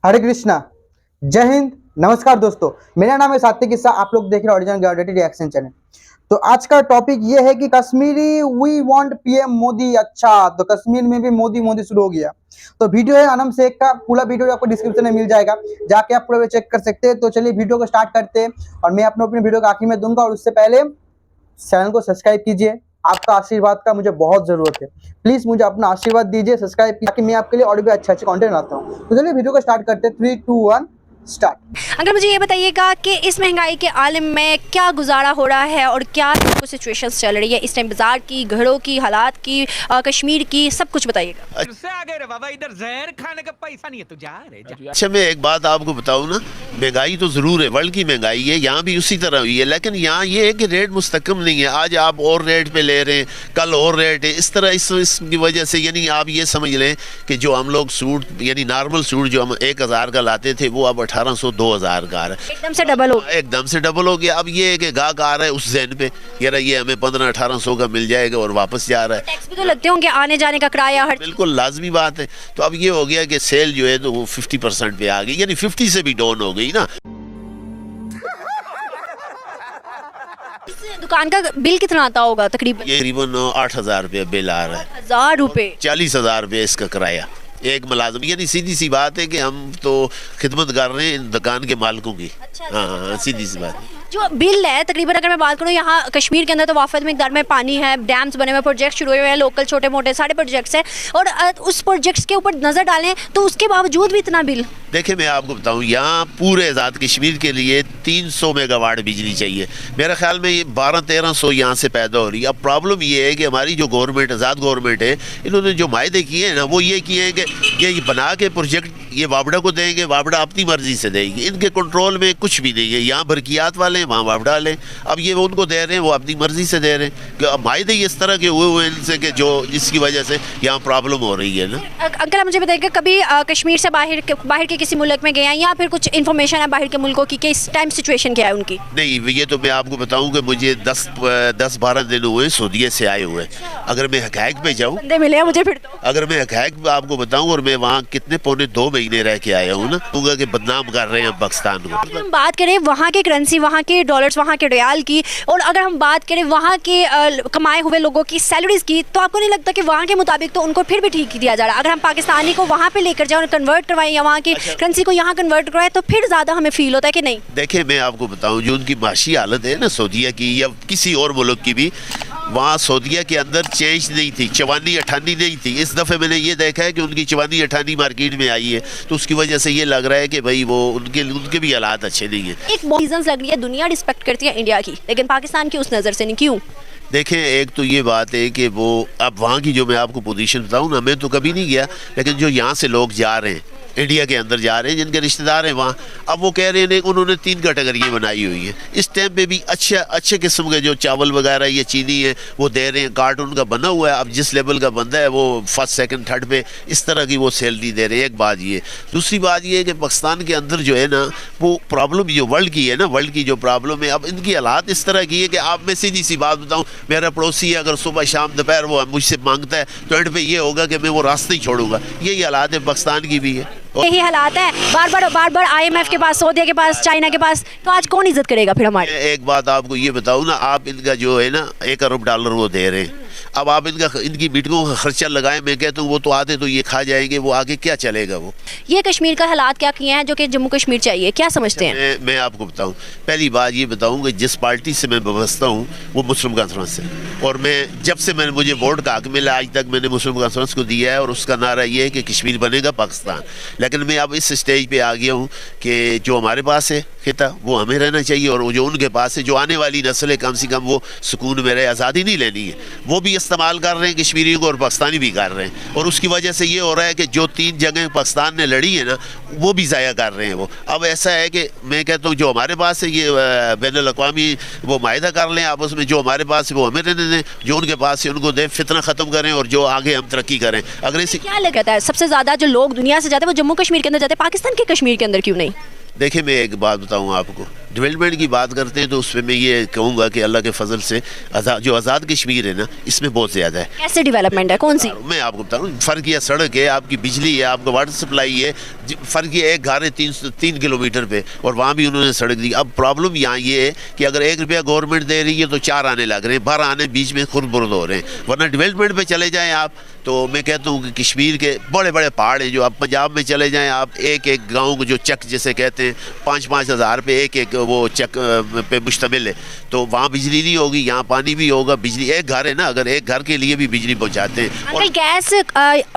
हरे कृष्णा। जय हिंद। नमस्कार दोस्तों, मेरा नाम है सात्विक ईसा। आप लोग देख रहे हैं ओरिजिनल गायोडेटी रिएक्शन चैनल। तो आज का टॉपिक ये है कि Kashmiri we want PM Modi. अच्छा, तो कश्मीर में भी मोदी मोदी शुरू हो गया। तो वीडियो है अनम शेख का, पूरा वीडियो आपको डिस्क्रिप्शन में मिल जाएगा, जाके आप पूरा चेक कर सकते हैं। तो चलिए वीडियो को स्टार्ट करते हैं और मैं अपने वीडियो का आखिर में दूंगा। और उससे पहले चैनल को सब्सक्राइब कीजिए, आपका आशीर्वाद का मुझे बहुत जरूरत है। प्लीज मुझे अपना आशीर्वाद दीजिए, सब्सक्राइब, ताकि मैं आपके लिए और भी अच्छे कंटेंट लाता हूँ। तो चलिए वीडियो को स्टार्ट करते हैं। 3, 2, 1 स्टार्ट। अगर मुझे ये बताइएगा कि इस महंगाई के आलम में क्या गुजारा हो रहा है और क्या कुछ सिचुएशंस चल रही है इस टाइम, बाजार की, घरों की, हालात की, कश्मीर की, सब कुछ बताइएगा। बाबा इधर जहर खाने का पैसा नहीं है, तू जा रे। अच्छा, मैं एक बात आपको बताऊं ना, महंगाई तो जरूर है, वर्ल्ड की महंगाई है, यहाँ भी उसी तरह हुई है। लेकिन यहाँ ये है कि रेट मुस्तकम नहीं है। आज आप और रेट पे ले रहे हैं, कल और रेट है, इस तरह इसकी वजह से यानी आप ये समझ लें कि जो हम लोग सूट यानी नॉर्मल सूट जो हम 1000 का लाते थे वो अब 1800 2000 का आ रहा है। एकदम से डबल हो, एकदम से डबल हो गया। अब ये है कि गाहक आ रहा है उस जहन पे, यार ये हमें 1500-1800 का मिल जाएगा और वापस जा रहा है। टैक्स भी तो लगते होंगे, आने जाने का किराया, हर बिल्कुल लाजमी बात है। तो अब ये हो गया कि सेल जो है तो वो 50% पे आ गई, यानी 50 से भी डाउन हो गई ना। दुकान का बिल कितना आता होगा तकरीबन? ये तकरीबन 8000 रुपये बिल आ रहा है। 1000 रुपए, 40,000 रुपये इसका किराया एक मुलाजम। यानी सीधी सी बात है कि हम तो खिदमत कर रहे हैं इन दुकान के मालिकों की। हाँ, सीधी सी बात है। जो बिल है तकरीबन, अगर मैं बात करूँ यहाँ कश्मीर के अंदर तो वाफिद मिकदार में पानी है, डैम्स बने हुए, प्रोजेक्ट शुरू हुए हैं, लोकल छोटे मोटे सारे प्रोजेक्ट्स हैं, और उस प्रोजेक्ट्स के ऊपर नज़र डालें तो उसके बावजूद भी इतना बिल। देखिए, मैं आपको बताऊं, यहाँ पूरे आज़ाद कश्मीर के लिए 300 मेगावाट बिजली चाहिए। मेरे ख्याल में ये 1200-1300 यहाँ से पैदा हो रही है। अब प्रॉब्लम ये है कि हमारी जो गवर्नमेंट, आज़ाद गवर्नमेंट है, इन्होंने जो मायदे किए हैं ना, वो ये किए हैं कि ये बना के प्रोजेक्ट ये वापडा को देंगे, वापडा अपनी मर्जी से देंगे। इनके कंट्रोल में कुछ भी नहीं है। यहाँ बरकियात वाले हैं, वहाँ वापडा लें। अब ये वो उनको दे रहे हैं, वो अपनी मर्जी से दे रहे हैं। कि अब मायदे इस तरह के हुए इनसे कि जो जिसकी वजह से यहाँ प्रॉब्लम हो रही है ना। अंकल, आप मुझे बताइएगा, कभी कश्मीर से बाहर के किसी मुल्क में गए हैं या फिर कुछ इन्फॉर्मेशन है बाहर के मुल्कों की कि इस टाइम सिचुएशन क्या है उनकी? नहीं, ये तो मैं आपको बताऊं कि मुझे 10-12 दिन हुए सऊदीया से आए हुए। अगर मैं हक़ाइक़ पे जाऊं, बंदे मिले हैं मुझे फिर तो। अगर मैं हक़ाइक़ आपको बताऊं, और मैं वहाँ कितने पौने 2 महीने रह के आया हूँ ना, कहूँगा कि बदनाम कर रहे हैं पाकिस्तान को। हम बात करें वहाँ के करेंसी, वहाँ के डॉलर्स, वहाँ के रियाल की, और अगर हम बात करें वहाँ के कमाए हुए लोगों की सैलरीज की, तो आपको नहीं लगता कि वहाँ के मुताबिक तो उनको फिर भी ठीक दिया जा रहा है? अगर हम पाकिस्तानी को वहाँ पे लेकर जाए और कन्वर्ट करवाएं, या वहाँ की करेंसी को यहाँ कन्वर्ट करवाएं, तो फिर ज़्यादा हमें फील होता है कि नहीं? देखिए, मैं आपको बताऊं, जो उनकी माशी हालत है ना सऊदीया की या किसी और मुल्क की भी, वहाँ सऊदीया के अंदर चेंज नहीं थी, चवानी अठानी नहीं थी। इस दफ़े मैंने ये देखा है कि उनकी चवानी अठानी मार्केट में आई है, तो उसकी वजह से ये लग रहा है कि भाई वो उनके भी हालात अच्छे नहीं है। एक रीजन लग रही है, दुनिया रिस्पेक्ट करती है इंडिया की, लेकिन पाकिस्तान की उस नज़र से नहीं। क्यों? देखें, एक तो ये बात है कि वो अब वहाँ की जो मैं आपको पोजीशन बताऊँ ना, मैं तो कभी नहीं गया, लेकिन जो यहाँ से लोग जा रहे हैं, इंडिया के अंदर जा रहे हैं, जिनके रिश्तेदार हैं वहाँ, अब वो कह रहे हैं उन्होंने 3 कैटेगरियाँ बनाई हुई हैं। इस टाइम पे भी अच्छे किस्म के जो चावल वगैरह या चीनी है वो दे रहे हैं, कार्ड उनका बना हुआ है। अब जिस लेवल का बंदा है वो फर्स्ट सेकंड थर्ड पे इस तरह की वो सैलरी दे रहे हैं। एक बात ये। दूसरी बात ये है कि पाकिस्तान के अंदर जो है ना, वो प्रॉब्लम जो वर्ल्ड की है ना, वर्ल्ड की जो प्रॉब्लम है, अब इनकी हालात इस तरह की है कि आप, मैं सीधी सी बात बताऊँ, मेरा पड़ोसी है, अगर सुबह शाम दोपहर वो मुझसे मांगता है तो एंड पे ये होगा कि मैं वो रास्ते ही छोड़ूंगा। यही हालात है, पाकिस्तान की भी है, यही हालात है। बार बार IMF के पास, सऊदीया के पास, चाइना के पास, तो आज कौन इज्जत करेगा फिर हमारी? एक बात आपको ये बताऊं ना, आप इनका जो है ना $1 अरब वो दे रहे हैं। अब आप इनकी मीटिंगों का खर्चा लगाएं, मैं कहता हूँ वो तो आते तो ये खा जाएंगे, वो आगे क्या चलेगा? वो ये कश्मीर का हालात क्या किए हैं जो कि जम्मू कश्मीर चाहिए, क्या समझते हैं? मैं आपको बताऊं, पहली बात ये बताऊं कि जिस पार्टी से मैं वाबस्ता हूँ वो मुस्लिम कॉन्फ्रेंस है, और मैं जब से मुझे वोट का हक मिला आज तक मैंने मुस्लिम कॉन्फ्रेंस को दिया है, और उसका नारा ये है कि कश्मीर बनेगा पाकिस्तान। लेकिन मैं अब इस स्टेज पे आ गया हूँ कि जो हमारे पास है खिता वो हमें रहना चाहिए, और जो उनके पास है, जो आने वाली नस्ल है, कम से कम वो सुकून में रहे, आज़ादी नहीं लेनी है। वो भी इस्तेमाल कर रहे हैं कश्मीरियों को, और पाकिस्तानी भी कर रहे हैं, और उसकी वजह से ये हो रहा है कि जो 3 जगह पाकिस्तान ने लड़ी है ना, वो भी ज़ाया कर रहे हैं वो। अब ऐसा है कि मैं कहता हूँ जो हमारे पास है ये बैनुल-अक़वामी वो मायदा कर लें आपस में, जो हमारे पास है वो हमें रहने दें, जो उनके पास है उनको दें, फितना ख़त्म करें, और जो आगे हम तरक्की करें। अगर इसे क्या लगता है सबसे ज़्यादा जो लोग दुनिया से जाते हैं वो जम्मू कश्मीर के अंदर जाते हैं, पाकिस्तान के कश्मीर के अंदर क्यों नहीं? देखिए, मैं एक बात बताऊँ आपको, डेवलपमेंट की बात करते हैं तो उसमें मैं ये कहूँगा कि अल्लाह के फजल से जो आज़ाद कश्मीर है ना, इसमें बहुत ज़्यादा है। कैसे डेवलपमेंट है, कौन सी? मैं आपको बता रहा हूँ, फ़र्क ये सड़क है, आपकी बिजली है, आपका वाटर सप्लाई है। फ़र्क ये एक घर है 3 किलोमीटर पे और वहाँ भी उन्होंने सड़क दी। अब प्रॉब्लम यहाँ ये है कि अगर 1 रुपया गवर्नमेंट दे रही है तो 4 आने लग रहे हैं, 12 आने बीच में खुद बुर्द हो रहे हैं। वरना डेवलपमेंट पे चले जाएँ आप तो मैं कहता हूँ कि कश्मीर के बड़े बड़े पहाड़ हैं। जो आप पंजाब में चले जाएँ, आप एक गाँव को जो चक जैसे कहते हैं 5-5 हज़ार पे एक वो चक पे मुश्तमिल है, तो वहाँ बिजली नहीं होगी, यहाँ पानी भी होगा। बिजली एक घर है ना, अगर एक घर के लिए भी बिजली पहुँचाते हैं। अंकल गैस,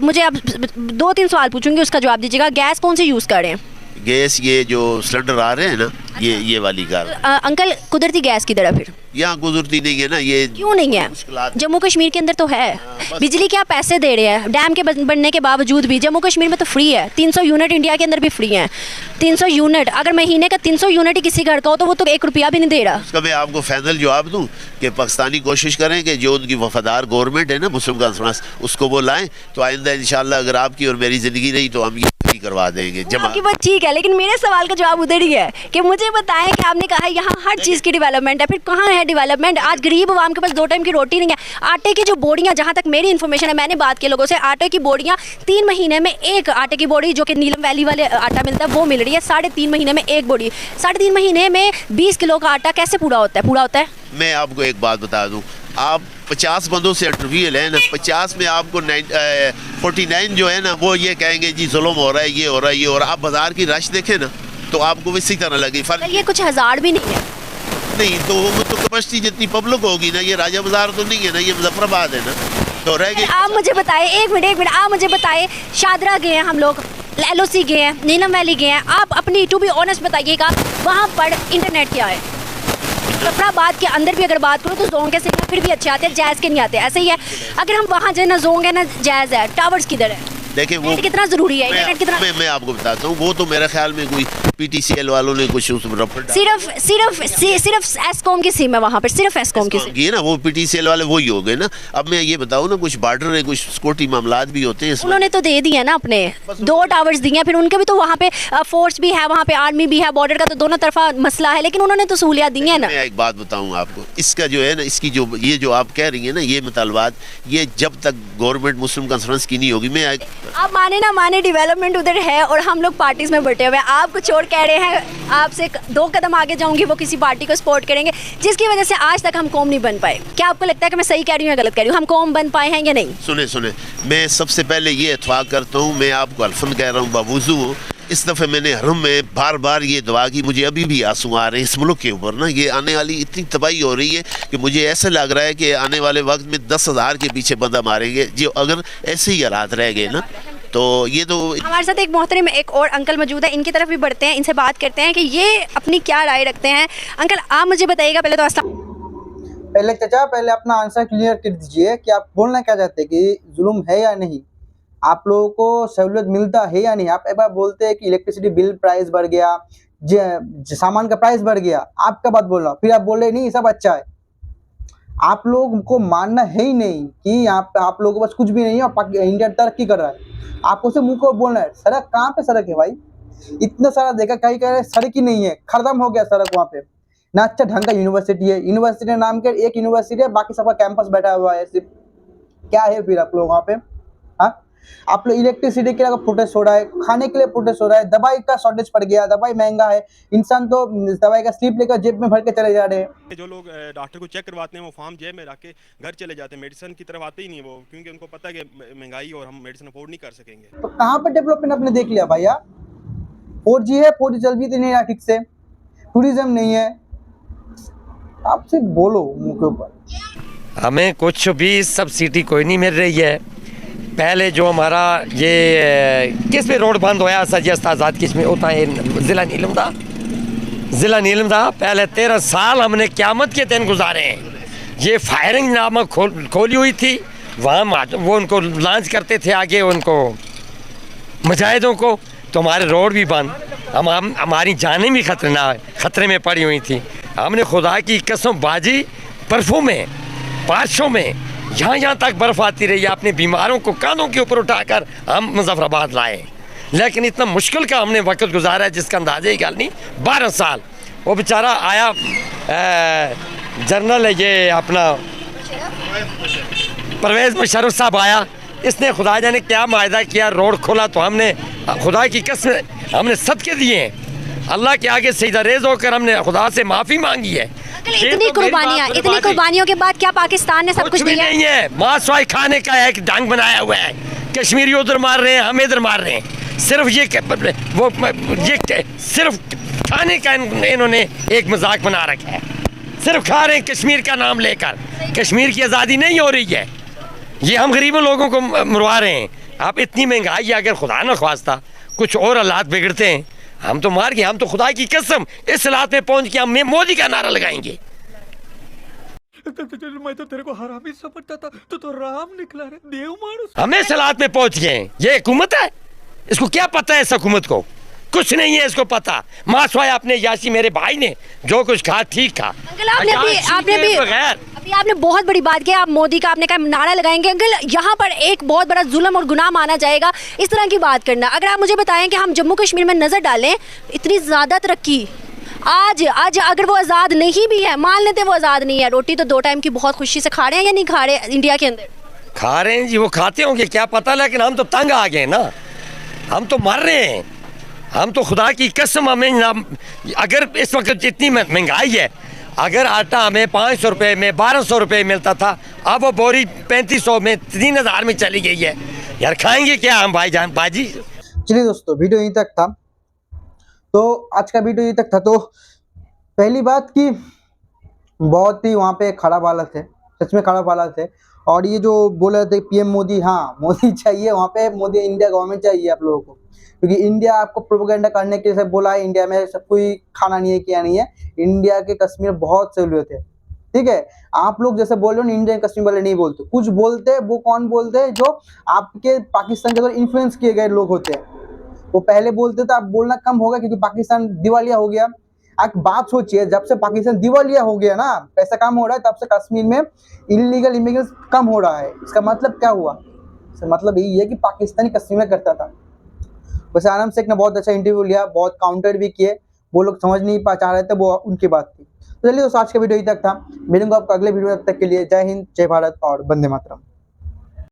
मुझे अब 2-3 सवाल पूछूंगी, उसका जवाब दीजिएगा। गैस कौन सी यूज़ कर रहे हैं? गैस ये जो सिलेंडर आ रहे हैं ना, ये वाली कार। अंकल कुदरती गैस किधर है फिर? यहाँ गुजरती नहीं है ना, ये क्यों नहीं है? जम्मू कश्मीर के अंदर तो है। बिजली के आप पैसे दे रहे हैं डैम के बनने के बावजूद भी। जम्मू कश्मीर में तो फ्री है, 300 यूनिट इंडिया के अंदर भी फ्री है। 300 यूनिट, अगर महीने का 300 यूनिट ही किसी घर का हो तो वो तो 1 रुपया भी नहीं दे रहा। उसका मैं आपको फाइनल जवाब दूँ कि पाकिस्तानी कोशिश करें कि जो उनकी वफादार गवर्नमेंट है ना मुस्लिम कॉन्फ्रेंस, उसको वो लाएँ तो आइंदा इंशाल्लाह अगर आपकी और मेरी ज़िंदगी रही तो हम ये करवा देंगे। आपकी बात ठीक है, लेकिन मेरे सवाल का जवाब उधर ही है कि मुझे बताएं कि आपने कहा यहाँ हर चीज़ की डेवलपमेंट है, फिर कहाँ है डेवलपमेंट? आज गरीब आवाम के पास 2 टाइम की रोटी नहीं है। आटे की जो बोरियाँ, जहाँ तक मेरी इन्फॉर्मेशन है, मैंने बात की लोगों से, आटे की बोरियाँ 3 महीने में एक आटे की बोरी, जो कि नीलम वैली वाले आटा मिलता है, वो मिल रही है 3.5 महीने में एक बोरी। 3.5 महीने में 20 किलो का आटा कैसे पूरा होता है? पूरा होता है। मैं आपको एक बात बता दूँ, आप 50 बंदों से इंटरव्यू लें ना, 50 में आपको 49 जो है ना वो ये कहेंगे जी जुल्म हो रहा है, ये हो रहा है, ये हो रहा है। आप बाजार की रश देखें ना तो आपको इसी तरह लगे। फर्क ये कुछ हज़ार भी नहीं है। नहीं तो वो तो कैपेसिटी जितनी पब्लिक होगी ना, ये राजा बाजार तो नहीं है ना, ये मुजफ्फराबाद है ना, तो रह गए। आप मुझे बताएं, एक मिनट, आप मुझे बताएं, शादरा गए हैं हम लोग, LOC गए हैं, नीलम वैली गए हैं, आप अपनी टू बी ऑनेस्ट बताइएगा वहाँ पर इंटरनेट क्या है? मुजफ्फराबाद के अंदर भी अगर बात करूँ तो जोंग के सिग्नल फिर भी अच्छे आते हैं, जायज़ के नहीं आते। ऐसे ही है, अगर हम वहाँ जाए ना जोंग है ना जायज़ है, टावर्स किधर है? देखिए वो कितना ज़रूरी है इंटरनेट, कितना? मैं आपको बताता हूँ, वो तो मेरे ख्याल में कोई PTCL वालों ने कुछ सिर्फ एस्कॉम की सिम है वहाँ पर, सिर्फ एस्कॉम की सिम ये ना, वो PTCL वाले वही हो गए ना। अब मैं ये बताऊँ ना, कुछ बॉर्डर है, कुछ सिक्योरिटी मामलात भी होते हैं। उन्होंने तो दे दिए ना अपने 2 टावर्स दिए हैं, फिर उनके भी तो वहाँ पे फोर्स भी है, वहाँ पे आर्मी भी है, बॉर्डर का तो दोनों तरफा मसला है, लेकिन उन्होंने तो सहूलियत दी है ना। मैं एक बात बताऊँ आपको, इसका जो है ना, इसकी जो ये जो आप कह रही है ना, ये मुतालबात, ये जब तक गवर्नमेंट मुस्लिम कॉन्फ्रेंस की नहीं होगी, मैं आप माने ना माने डेवलपमेंट उधर है और हम लोग पार्टीज में बटे हुए हैं। आप कुछ और कह रहे हैं, आपसे 2 कदम आगे जाऊंगी, वो किसी पार्टी को सपोर्ट करेंगे, जिसकी वजह से आज तक हम कौम नहीं बन पाए। क्या आपको लगता है कि मैं सही कह रही हूँ या गलत कह रही हूँ? हम कौम बन पाए हैं या नहीं? सुने, मैं सबसे पहले ये इत्फाक करता हूँ, मैं आपको अल्फन कह रहा हूँ, बावजू हूँ। इस दफ़े मैंने हरम में बार ये दुआ की, मुझे अभी भी आंसू आ रहे हैं इस मुल्क के ऊपर ना। ये आने वाली इतनी तबाही हो रही है कि मुझे ऐसा लग रहा है कि आने वाले वक्त में 10,000 के पीछे बंदा मारेंगे जो अगर ऐसे ही हालात रह गए ना। तो ये तो हमारे साथ एक मोहतरम एक और अंकल मौजूद है, इनकी तरफ भी बढ़ते हैं, इनसे बात करते हैं कि ये अपनी क्या राय रखते हैं। अंकल आप मुझे बताइएगा पहले तो पहले चाचा, पहले अपना आंसर क्लियर कर दीजिए कि आप बोलना क्या चाहते हैं, कि जुल्म है या नहीं, आप लोगों को सहूलियत मिलता है या नहीं। आप एक बार बोलते हैं कि इलेक्ट्रिसिटी बिल प्राइस बढ़ गया, सामान का प्राइस बढ़ गया, आपका बात बोल रहा हूँ, फिर आप बोल रहे नहीं सब अच्छा है। आप लोग को मानना है ही नहीं कि यहाँ पे आप लोगों के पास कुछ भी नहीं है और इंडिया तरक्की कर रहा है। आपको से मुंह को बोलना है। सड़क कहाँ पे सड़क है भाई? इतना सारा देखा, कहीं कह रहे सड़क ही नहीं है, खत्म हो गया सड़क वहाँ पे ना। अच्छा ढंग का यूनिवर्सिटी है, यूनिवर्सिटी नाम के एक यूनिवर्सिटी है, बाकी सबका कैंपस बैठा हुआ है सिर्फ। क्या है फिर आप लोग वहाँ पे? हाँ, आप लोग इलेक्ट्रिसिटी के लिए प्रोटेस्ट हो रहा है, खाने के लिए प्रोटेस्ट हो रहा है, दवाई का शॉर्टेज पड़ गया, दवाई महंगा है, इंसान तो दवाई का स्लिप लेकर जेब में भर के चले जा रहे हैं। जो लोग डॉक्टर को चेक करवाते हैं वो फॉर्म जेब में रख के घर चले जाते हैं, मेडिसिन की तरफ आते ही नहीं वो, क्योंकि उनको पता है कि महंगाई और हम मेडिसिन अफोर्ड नहीं कर सकेंगे। तो कहाँ पर डेवलपमेंट आपने देख लिया भैया? 4G है, 4G चल भी तो नहीं रहा ठीक से, टूरिज्म नहीं है। आपसे बोलो मुंह के ऊपर। हमें कुछ भी सब्सिडी कोई नहीं मिल रही है। पहले जो हमारा ये किस पे रोड बंद होया सजस्त आज़ाद किस में होता है, ज़िला नीलम था। पहले 13 साल हमने क़यामत के दिन गुजारे हैं। ये फायरिंग नामक खोली हुई थी, वहाँ वो उनको लॉन्च करते थे आगे उनको मुजाहिदों को, तो हमारे रोड भी बंद, हमारी जानें भी खतरे में पड़ी हुई थी। हमने खुदा की कसम बाजी, बर्फ़ों में, बारिशों में, यहाँ तक बर्फ़ आती रही, अपने बीमारों को कांधों के ऊपर उठाकर हम मुजफ्फराबाद लाए। लेकिन इतना मुश्किल का हमने वक्त गुजारा है जिसका अंदाज़ा ही गल नहीं। 12 साल वो बेचारा आया जनरल है ये अपना परवेज़ मुशर्रफ साहब आया, इसने खुदा जाने क्या मायदा किया, रोड खोला तो हमने खुदा की कसम हमने सदके दिए हैं, अल्लाह के आगे सजदा रेज़ होकर हमने खुदा से माफ़ी मांगी है। इतनी कुर्बानियों के बाद क्या पाकिस्तान ने सब कुछ दिया? नहीं है, मांसवाई खाने का एक ढंग बनाया हुआ है, कश्मीरी उधर मार रहे हैं, हम इधर मार रहे हैं, सिर्फ ये सिर्फ खाने का इन्होंने एक मजाक बना रखा है, सिर्फ खा रहे हैं कश्मीर का नाम लेकर। कश्मीर की आज़ादी नहीं हो रही है, ये हम गरीबों लोगों को मरवा रहे हैं। आप इतनी महंगाई, अगर खुदा न ख्वास्ता कुछ और हालात बिगड़ते हैं, हम तो मार गए, हम तो खुदा की कसम इस हालात में पहुंच के हम मोदी का नारा लगाएंगे। मैं तो तेरे को हरामी समझता था, तो राम निकला रे, देव मानुस। हम इस हालात में पहुंच गए हैं, ये हुकूमत है, इसको क्या पता है? इस हुकूमत को कुछ नहीं है इसको पता। मासवाई अपने यासी मेरे भाई ने जो कुछ कहा ठीक था। अंकल आपने बहुत बड़ी बात की, आप मोदी का आपने कहा नारा लगाएंगे। अंकल यहाँ पर एक बहुत बड़ा जुल्म और गुनाह माना जाएगा इस तरह की बात करना। अगर आप मुझे बताएं कि हम जम्मू कश्मीर में नजर डालें, इतनी ज्यादा तरक्की आज अगर वो आज़ाद नहीं भी है, मान लेते वो आज़ाद नहीं है, रोटी तो 2 टाइम की बहुत खुशी से खा रहे हैं या नहीं खा रहे? इंडिया के अंदर खा रहे हैं जी, वो खाते होंगे क्या पता, लेकिन हम तो तंग आ गए ना, हम तो मर रहे हैं। हम तो खुदा की कसम, हमें अगर इस वक्त जितनी महंगाई है, अगर आटा हमें 500 रुपये में 1200 रुपये मिलता था, अब वो बोरी 3500 में 3000 में चली गई है। यार खाएंगे क्या हम भाईजान बाजी? चलिए दोस्तों, वीडियो यहीं तक था, तो आज का वीडियो यहीं तक था। तो पहली बात कि बहुत ही वहाँ पे खराब हालत है, सच में खराब हालत है। और ये जो बोल रहे थे पीएम मोदी, हाँ मोदी चाहिए वहाँ पे, मोदी इंडिया गवर्नमेंट चाहिए आप लोगों को, क्योंकि इंडिया आपको प्रोपेगेंडा करने के लिए बोला है, इंडिया में सब कोई खाना नहीं है, क्या नहीं है, इंडिया के कश्मीर बहुत सहूलियत है, ठीक है। आप लोग जैसे बोल रहे हो, इंडियन कश्मीर वाले नहीं बोलते, कुछ बोलते, वो कौन बोलते हैं? जो आपके पाकिस्तान के द्वारा इन्फ्लुएंस किए गए लोग होते हैं, वो पहले बोलते थे। अब बोलना कम होगा क्योंकि पाकिस्तान दिवालिया हो गया। एक बात सोचिए, जब से पाकिस्तान दिवालिया हो गया ना, पैसा कम हो रहा है, तब से कश्मीर में इलीगल इमिग्रेंट्स कम हो रहा है। इसका मतलब क्या हुआ? इसका मतलब यही है कि पाकिस्तानी कश्मीर में करता था। वैसे आनंद शेख ने बहुत अच्छा इंटरव्यू लिया, बहुत काउंटर भी किए, वो लोग समझ नहीं पा रहे थे, वो उनकी बात थी। तो चलिए दोस्तों, आज का वीडियो यही तक था, मिलूंगा आपको अगले वीडियो में। तब तक के लिए जय हिंद, जय भारत और वंदे मातरम।